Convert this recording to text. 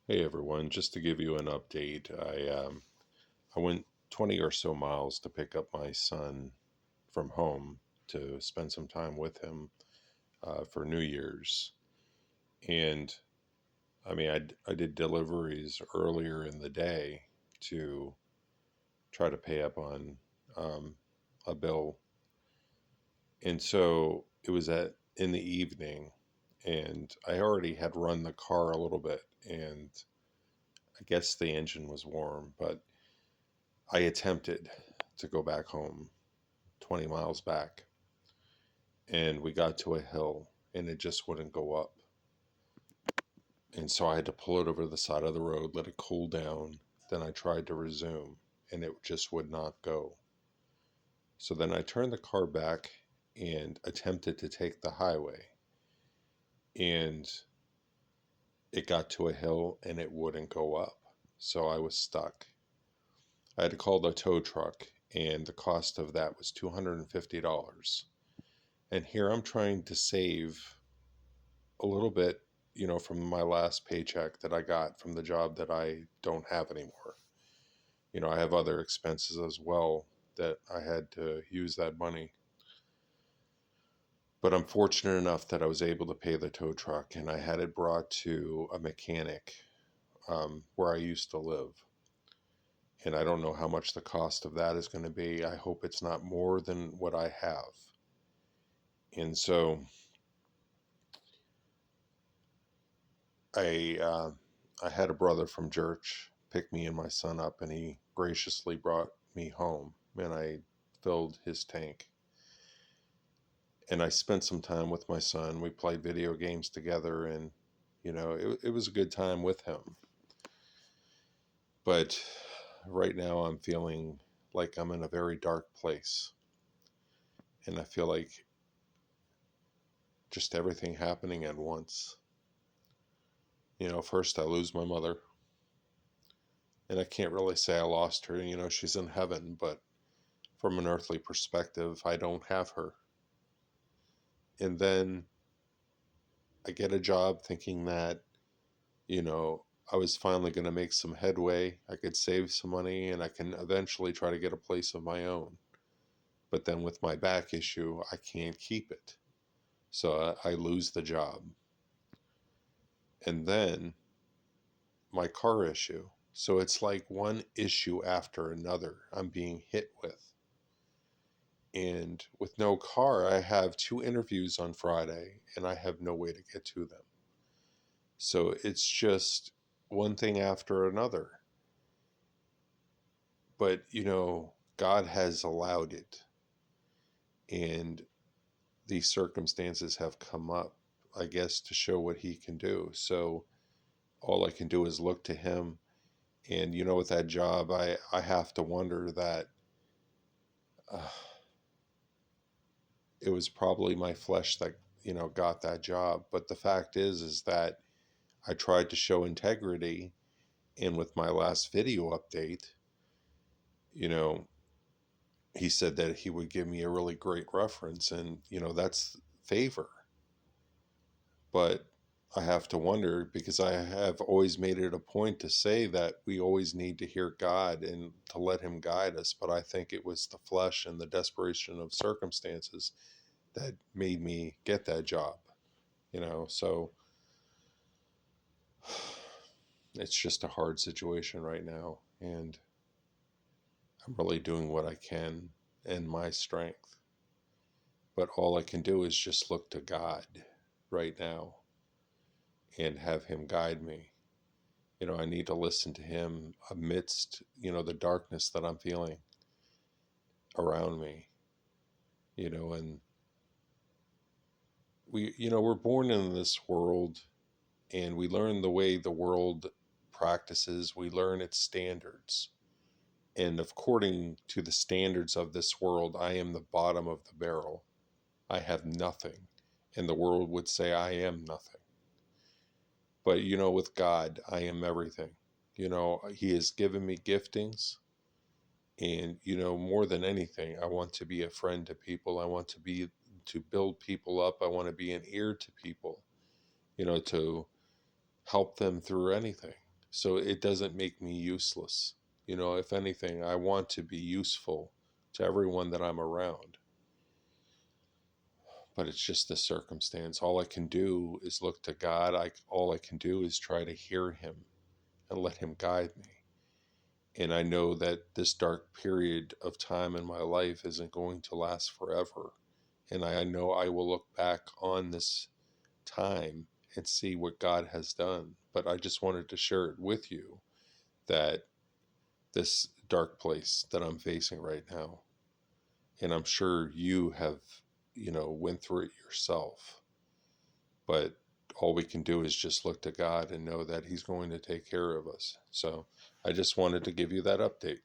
Hey everyone, just to give you an update, I went 20 or so miles to pick up my son from home to spend some time with him for New Year's. And I did deliveries earlier in the day to try to pay up on um, a bill. And so it was in the evening, and I already had run the car a little bit, and I guess the engine was warm, but I attempted to go back home 20 miles back, and we got to a hill and it just wouldn't go up. And so I had to pull it over the side of the road, let it cool down. Then I tried to resume and it just would not go. So then I turned the car back and attempted to take the highway. And it got to a hill and it wouldn't go up. So I was stuck. I had to call the tow truck, and the cost of that was $250. And here I'm trying to save a little bit, from my last paycheck that I got from the job that I don't have anymore. I have other expenses as well that I had to use that money. But I'm fortunate enough that I was able to pay the tow truck, and I had it brought to a mechanic where I used to live. And I don't know how much the cost of that is going to be. I hope it's not more than what I have. And so I uh, I had a brother from church pick me and my son up, and he graciously brought me home, and I filled his tank. And I spent some time with my son. We played video games together, and it was a good time with him. But right now, I'm feeling like I'm in a very dark place, and I feel like just everything happening at once. First I lose my mother, and I can't really say I lost her. She's in heaven, but from an earthly perspective, I don't have her. And then I get a job thinking that, you know, I was finally going to make some headway. I could save some money and I can eventually try to get a place of my own. But then with my back issue, I can't keep it. So I lose the job. And then my car issue. So it's like one issue after another I'm being hit with. And with no car, I have two interviews on Friday and I have no way to get to them. So it's just one thing after another. But, God has allowed it. And these circumstances have come up, I guess, to show what He can do. So all I can do is look to Him. And, with that job, I have to wonder that uh, it was probably my flesh that, got that job. But the fact is that I tried to show integrity. And with my last video update, you know, he said that he would give me a really great reference, and that's favor. But I have to wonder, because I have always made it a point to say that we always need to hear God and to let Him guide us. But I think it was the flesh and the desperation of circumstances that made me get that job. So it's just a hard situation right now, and I'm really doing what I can in my strength. But all I can do is just look to God right now and have Him guide me. I need to listen to Him amidst, the darkness that I'm feeling around me, and we're born in this world, and we learn the way the world practices, we learn its standards. And according to the standards of this world, I am the bottom of the barrel. I have nothing. And the world would say I am nothing. But, with God, I am everything. He has given me giftings. And, more than anything, I want to be a friend to people. I want to build people up. I want to be an ear to people, to help them through anything. So it doesn't make me useless. You know, if anything, I want to be useful to everyone that I'm around. But it's just the circumstance. All I can do is look to God. All I can do is try to hear Him and let Him guide me. And I know that this dark period of time in my life isn't going to last forever. And I know I will look back on this time and see what God has done. But I just wanted to share it with you, that this dark place that I'm facing right now, and I'm sure you have, went through it yourself, but all we can do is just look to God and know that He's going to take care of us. So I just wanted to give you that update.